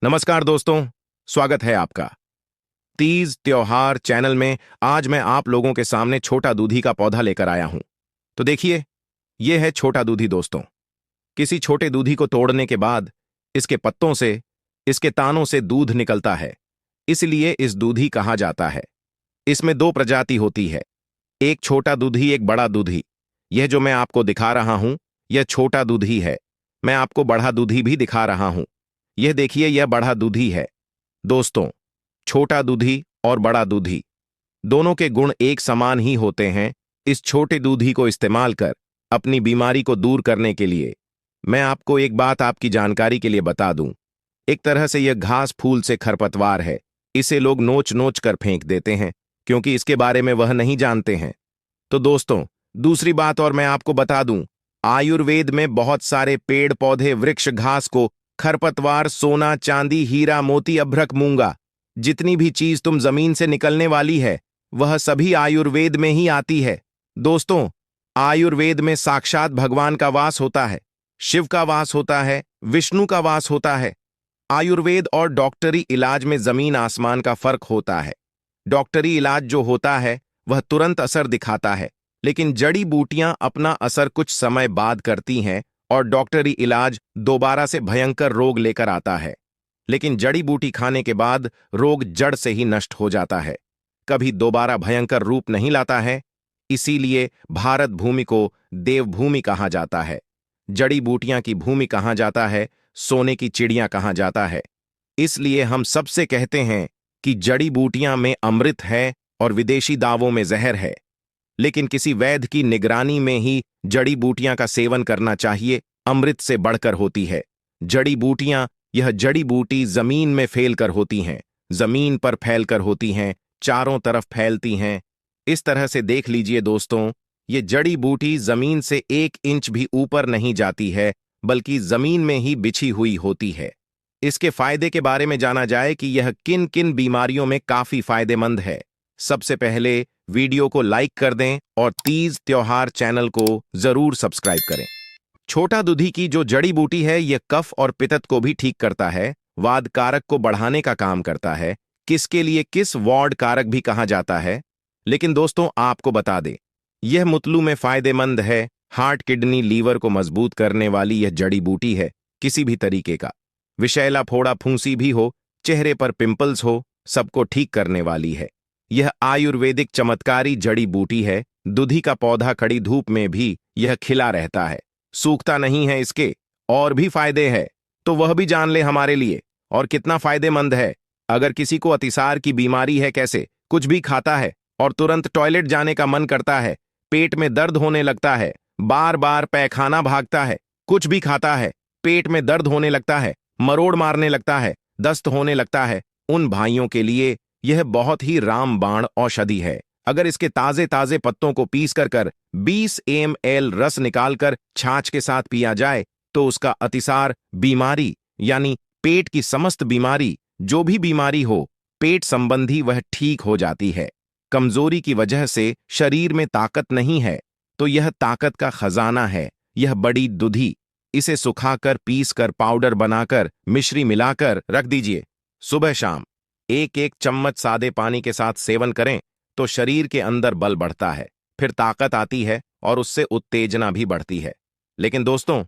नमस्कार दोस्तों, स्वागत है आपका तीज त्योहार चैनल में। आज मैं आप लोगों के सामने छोटा दूधी का पौधा लेकर आया हूं। तो देखिए, यह है छोटा दूधी दोस्तों। किसी छोटे दूधी को तोड़ने के बाद इसके पत्तों से, इसके तानों से दूध निकलता है, इसलिए इस दूधी कहा जाता है। इसमें दो प्रजाति होती है, एक छोटा दूधी, एक बड़ा दूधी। यह जो मैं आपको दिखा रहा हूं, यह छोटा दूधी है। मैं आपको बड़ा दूधी भी दिखा रहा हूं। यह देखिए, यह बड़ा दूधी है। दोस्तों, छोटा दूधी और बड़ा दूधी दोनों के गुण एक समान ही होते हैं। इस छोटे दूधी को इस्तेमाल कर अपनी बीमारी को दूर करने के लिए मैं आपको एक बात आपकी जानकारी के लिए बता दूं। एक तरह से यह घास फूल से खरपतवार है। इसे लोग नोच नोच कर फेंक देते हैं क्योंकि इसके बारे में वह नहीं जानते हैं। तो दोस्तों, दूसरी बात और मैं आपको बता दूं, आयुर्वेद में बहुत सारे पेड़ पौधे, वृक्ष, घास को खरपतवार, सोना, चांदी, हीरा, मोती, अभ्रक, मूंगा, जितनी भी चीज तुम जमीन से निकलने वाली है, वह सभी आयुर्वेद में ही आती है। दोस्तों, आयुर्वेद में साक्षात भगवान का वास होता है, शिव का वास होता है, विष्णु का वास होता है। आयुर्वेद और डॉक्टरी इलाज में जमीन आसमान का फर्क होता है। डॉक्टरी इलाज जो होता है वह तुरंत असर दिखाता है, लेकिन जड़ी बूटियां अपना असर कुछ समय बाद करती हैं और डॉक्टरी इलाज दोबारा से भयंकर रोग लेकर आता है। लेकिन जड़ी बूटी खाने के बाद रोग जड़ से ही नष्ट हो जाता है, कभी दोबारा भयंकर रूप नहीं लाता है। इसीलिए भारत भूमि को देवभूमि कहा जाता है, जड़ी बूटियां की भूमि कहा जाता है, सोने की चिड़िया कहा जाता है। इसलिए हम सबसे कहते हैं कि जड़ी बूटियां में अमृत है और विदेशी दावों में जहर है। लेकिन किसी वैद्य की निगरानी में ही जड़ी बूटियां का सेवन करना चाहिए, अमृत से बढ़कर होती है। जड़ी बूटियां, यह जड़ी बूटी जमीन में फैलकर होती हैं, जमीन पर फैलकर होती हैं, चारों तरफ फैलती हैं। इस तरह से देख लीजिए दोस्तों, ये जड़ी बूटी जमीन से 1 इंच भी ऊपर नहीं जाती है, बल्कि जमीन में ही बिछी हुई होती है। इसके फायदे के बारे में जाना जाए कि यह किन किन बीमारियों में काफी फायदेमंद है। सबसे पहले वीडियो को लाइक कर दें और तीज त्योहार चैनल को जरूर सब्सक्राइब करें। छोटा दूधी की जो जड़ी बूटी है, यह कफ और पित्त को भी ठीक करता है, वाद कारक को बढ़ाने का काम करता है, किसके लिए किस वार्ड कारक भी कहा जाता है। लेकिन दोस्तों, आपको बता दें, यह मुतलू में फायदेमंद है। हार्ट, किडनी, लीवर को मजबूत करने वाली यह जड़ी बूटी है। किसी भी तरीके का विषैला, फोड़ा, फूंसी भी हो, चेहरे पर पिंपल्स हो, सबको ठीक करने वाली है। यह आयुर्वेदिक चमत्कारी जड़ी बूटी है। दूधी का पौधा कड़ी धूप में भी यह खिला रहता है, सूखता नहीं है। इसके और भी फायदे हैं, तो वह भी जान ले हमारे लिए और कितना फायदेमंद है। अगर किसी को अतिसार की बीमारी है, कैसे कुछ भी खाता है और तुरंत टॉयलेट जाने का मन करता है, पेट में दर्द होने लगता है, बार बार पैखाना भागता है, कुछ भी खाता है, पेट में दर्द होने लगता है, मरोड़ मारने लगता है, दस्त होने लगता है, उन भाइयों के लिए यह बहुत ही रामबाण औषधि है। अगर इसके ताजे ताजे पत्तों को पीस कर 20 ml रस निकालकर छाछ के साथ पिया जाए, तो उसका अतिसार बीमारी, यानी पेट की समस्त बीमारी, जो भी बीमारी हो पेट संबंधी, वह ठीक हो जाती है। कमजोरी की वजह से शरीर में ताकत नहीं है, तो यह ताकत का खजाना है, यह बड़ी दूधी। इसे सुखाकर, पीसकर, पाउडर बनाकर, मिश्री मिलाकर रख दीजिए। सुबह शाम 1-1 चम्मच सादे पानी के साथ सेवन करें तो शरीर के अंदर बल बढ़ता है, फिर ताकत आती है और उससे उत्तेजना भी बढ़ती है। लेकिन दोस्तों,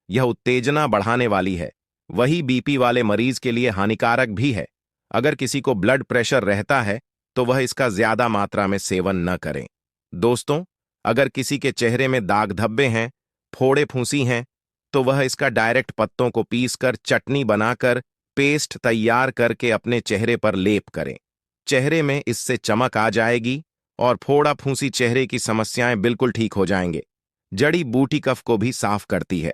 यह उत्तेजना बढ़ाने वाली है, वही बीपी वाले मरीज के लिए हानिकारक भी है। अगर किसी को ब्लड प्रेशर रहता है तो वह इसका ज्यादा मात्रा में सेवन न करें। दोस्तों, अगर किसी के चेहरे में दाग धब्बे हैं, फोड़े फूंसी हैं, तो वह इसका डायरेक्ट पत्तों को पीसकर चटनी बनाकर पेस्ट तैयार करके अपने चेहरे पर लेप करें। चेहरे में इससे चमक आ जाएगी और फोड़ा फूंसी चेहरे की समस्याएं बिल्कुल ठीक हो जाएंगे। जड़ी बूटी कफ को भी साफ करती है।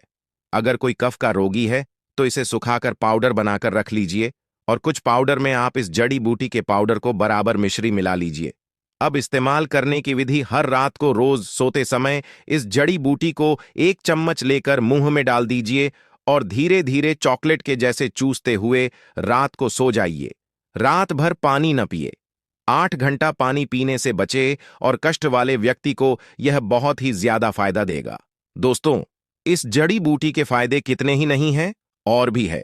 अगर कोई कफ का रोगी है तो इसे सुखाकर पाउडर बनाकर रख लीजिए और कुछ पाउडर में आप इस जड़ी बूटी के पाउडर को बराबर मिश्री मिला लीजिए। अब इस्तेमाल करने की विधि, हर रात को रोज सोते समय इस जड़ी बूटी को 1 चम्मच लेकर मुंह में डाल दीजिए और धीरे धीरे चॉकलेट के जैसे चूसते हुए रात को सो जाइए। रात भर पानी न पिए, 8 घंटा पानी पीने से बचे और कष्ट वाले व्यक्ति को यह बहुत ही ज्यादा फायदा देगा। दोस्तों, इस जड़ी बूटी के फायदे कितने ही नहीं हैं, और भी है।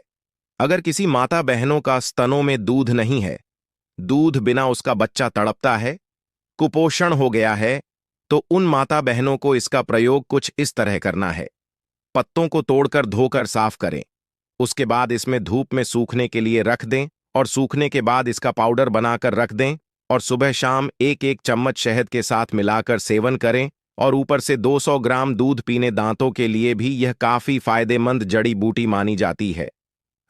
अगर किसी माता बहनों का स्तनों में दूध नहीं है, दूध बिना उसका बच्चा तड़पता है, कुपोषण हो गया है, तो उन माता बहनों को इसका प्रयोग कुछ इस तरह करना है। पत्तों को तोड़कर धोकर साफ करें। उसके बाद इसमें धूप में सूखने के लिए रख दें और सूखने के बाद इसका पाउडर बनाकर रख दें और सुबह शाम एक एक चम्मच शहद के साथ मिलाकर सेवन करें और ऊपर से 200 ग्राम दूध पीने। दांतों के लिए भी यह काफी फायदेमंद जड़ी बूटी मानी जाती है।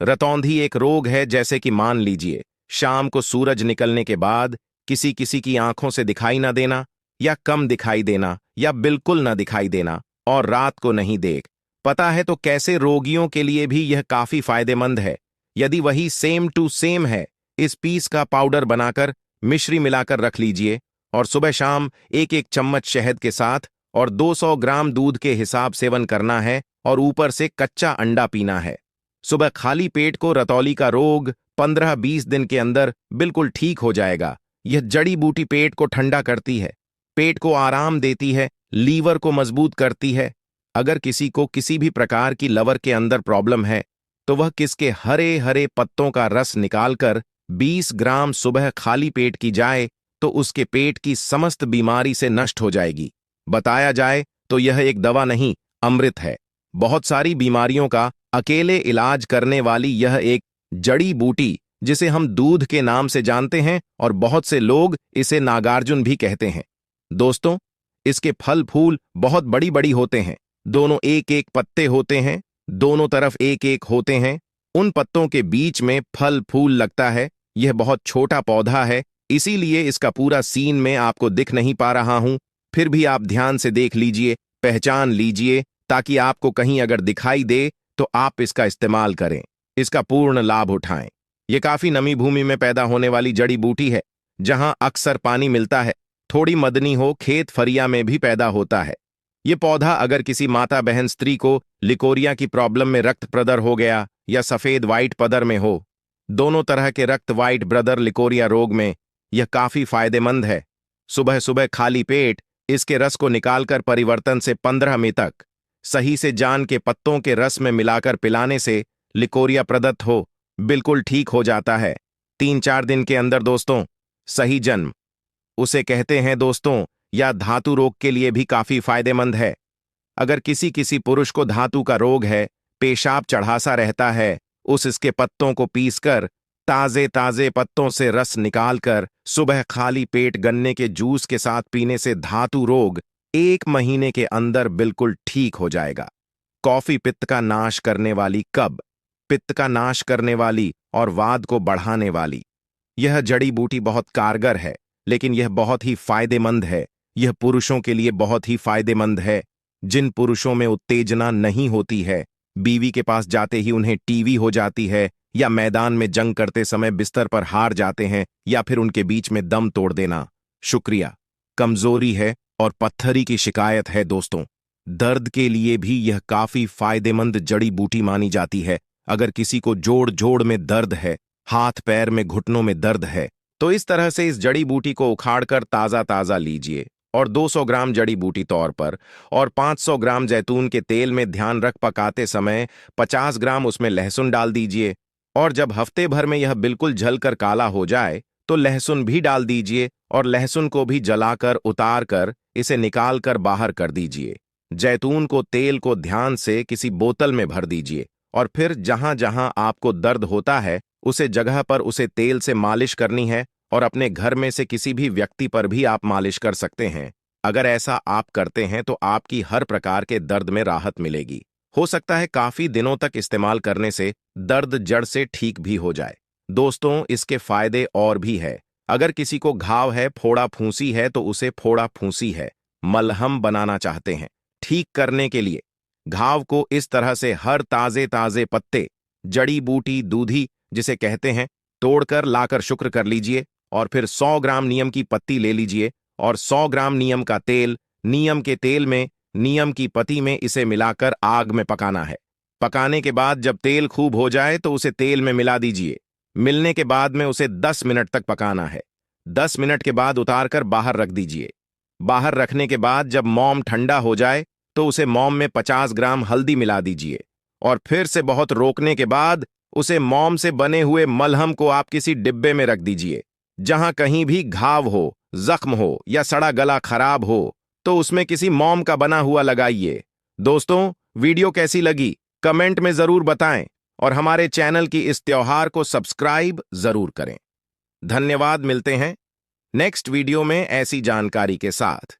रतौंधी एक रोग है, जैसे कि मान लीजिए शाम को सूरज निकलने के बाद किसी किसी की आंखों से दिखाई न देना या कम दिखाई देना या बिल्कुल न दिखाई देना और रात को नहीं देख पता है, तो कैसे रोगियों के लिए भी यह काफी फायदेमंद है। यदि वही सेम टू सेम है, इस पीस का पाउडर बनाकर मिश्री मिलाकर रख लीजिए और सुबह शाम एक एक चम्मच शहद के साथ और 200 ग्राम दूध के हिसाब सेवन करना है और ऊपर से कच्चा अंडा पीना है। सुबह खाली पेट को रतौली का रोग 15-20 दिन के अंदर बिल्कुल ठीक हो जाएगा। यह जड़ी बूटी पेट को ठंडा करती है, पेट को आराम देती है, लीवर को मजबूत करती है। अगर किसी को किसी भी प्रकार की लवर के अंदर प्रॉब्लम है, तो वह किसके हरे हरे पत्तों का रस निकालकर 20 ग्राम सुबह खाली पेट की जाए तो उसके पेट की समस्त बीमारी से नष्ट हो जाएगी। बताया जाए तो यह एक दवा नहीं, अमृत है। बहुत सारी बीमारियों का अकेले इलाज करने वाली यह एक जड़ी बूटी, जिसे हम दूध के नाम से जानते हैं और बहुत से लोग इसे नागार्जुन भी कहते हैं। दोस्तों, इसके फल फूल बहुत बड़ी बड़ी होते हैं। दोनों एक एक पत्ते होते हैं, दोनों तरफ एक एक होते हैं। उन पत्तों के बीच में फल फूल लगता है। यह बहुत छोटा पौधा है, इसीलिए इसका पूरा सीन में आपको दिख नहीं पा रहा हूं। फिर भी आप ध्यान से देख लीजिए, पहचान लीजिए, ताकि आपको कहीं अगर दिखाई दे तो आप इसका इस्तेमाल करें, इसका पूर्ण लाभ उठाएं। यह काफी नमी भूमि में पैदा होने वाली जड़ी बूटी है, जहां अक्सर पानी मिलता है। थोड़ी मदनी हो खेत फरिया में भी पैदा होता है। ये पौधा अगर किसी माता बहन स्त्री को लिकोरिया की प्रॉब्लम में रक्त प्रदर हो गया या सफेद वाइट पदर में हो, दोनों तरह के रक्त वाइट ब्रदर लिकोरिया रोग में यह काफी फायदेमंद है। सुबह सुबह खाली पेट इसके रस को निकालकर परिवर्तन से 15 में तक सही से जान के पत्तों के रस में मिलाकर पिलाने से लिकोरिया प्रदत्त हो बिल्कुल ठीक हो जाता है 3-4 दिन के अंदर। दोस्तों, सही जन्म उसे कहते हैं दोस्तों, या धातु रोग के लिए भी काफी फायदेमंद है। अगर किसी किसी पुरुष को धातु का रोग है, पेशाब चढ़ासा रहता है, इसके पत्तों को पीसकर ताजे ताजे पत्तों से रस निकालकर सुबह खाली पेट गन्ने के जूस के साथ पीने से धातु रोग 1 महीने के अंदर बिल्कुल ठीक हो जाएगा। कॉफी पित्त का नाश करने वाली, कब्ज पित्त का नाश करने वाली और वाद को बढ़ाने वाली यह जड़ी बूटी बहुत कारगर है, लेकिन यह बहुत ही फायदेमंद है। यह पुरुषों के लिए बहुत ही फायदेमंद है। जिन पुरुषों में उत्तेजना नहीं होती है, बीवी के पास जाते ही उन्हें टीवी हो जाती है, या मैदान में जंग करते समय बिस्तर पर हार जाते हैं, या फिर उनके बीच में दम तोड़ देना, शुक्रिया, कमजोरी है और पत्थरी की शिकायत है। दोस्तों, दर्द के लिए भी यह काफी फायदेमंद जड़ी बूटी मानी जाती है। अगर किसी को जोड़ जोड़ में दर्द है, हाथ पैर में घुटनों में दर्द है, तो इस तरह से इस जड़ी बूटी को उखाड़कर ताजा ताजा लीजिए और 200 ग्राम जड़ी बूटी तौर पर और 500 ग्राम जैतून के तेल में ध्यान रख पकाते समय 50 ग्राम उसमें लहसुन डाल दीजिए और जब हफ्ते भर में यह बिल्कुल जलकर काला हो जाए तो लहसुन भी डाल दीजिए और लहसुन को भी जलाकर उतार कर इसे निकाल कर बाहर कर दीजिए। जैतून को तेल को ध्यान से किसी बोतल में भर दीजिए और फिर जहां जहां आपको दर्द होता है उसे जगह पर उसे तेल से मालिश करनी है और अपने घर में से किसी भी व्यक्ति पर भी आप मालिश कर सकते हैं। अगर ऐसा आप करते हैं तो आपकी हर प्रकार के दर्द में राहत मिलेगी। हो सकता है काफी दिनों तक इस्तेमाल करने से दर्द जड़ से ठीक भी हो जाए। दोस्तों, इसके फायदे और भी है। अगर किसी को घाव है, फोड़ा फूंसी है, तो उसे फोड़ा फूंसी है मलहम बनाना चाहते हैं ठीक करने के लिए, घाव को इस तरह से हर ताजे ताजे पत्ते, जड़ी बूटी, दूधी जिसे कहते हैं, तोड़कर लाकर शुक्र कर लीजिए और फिर 100 ग्राम नीम की पत्ती ले लीजिए और 100 ग्राम नीम का तेल, नीम के तेल में नीम की पत्ती में इसे मिलाकर आग में पकाना है। पकाने के बाद जब तेल खूब हो जाए तो उसे तेल में मिला दीजिए। मिलने के बाद में उसे 10 मिनट तक पकाना है। 10 मिनट के बाद उतारकर बाहर रख दीजिए। बाहर रखने के बाद जब मौम ठंडा हो जाए तो उसे मौम में 50 ग्राम हल्दी मिला दीजिए और फिर से बहुत रोकने के बाद उसे मोम से बने हुए मलहम को आप किसी डिब्बे में रख दीजिए। जहां कहीं भी घाव हो, जख्म हो या सड़ा गला खराब हो तो उसमें किसी मोम का बना हुआ लगाइए। दोस्तों, वीडियो कैसी लगी कमेंट में जरूर बताएं और हमारे चैनल की इस त्योहार को सब्सक्राइब जरूर करें। धन्यवाद। मिलते हैं नेक्स्ट वीडियो में ऐसी जानकारी के साथ।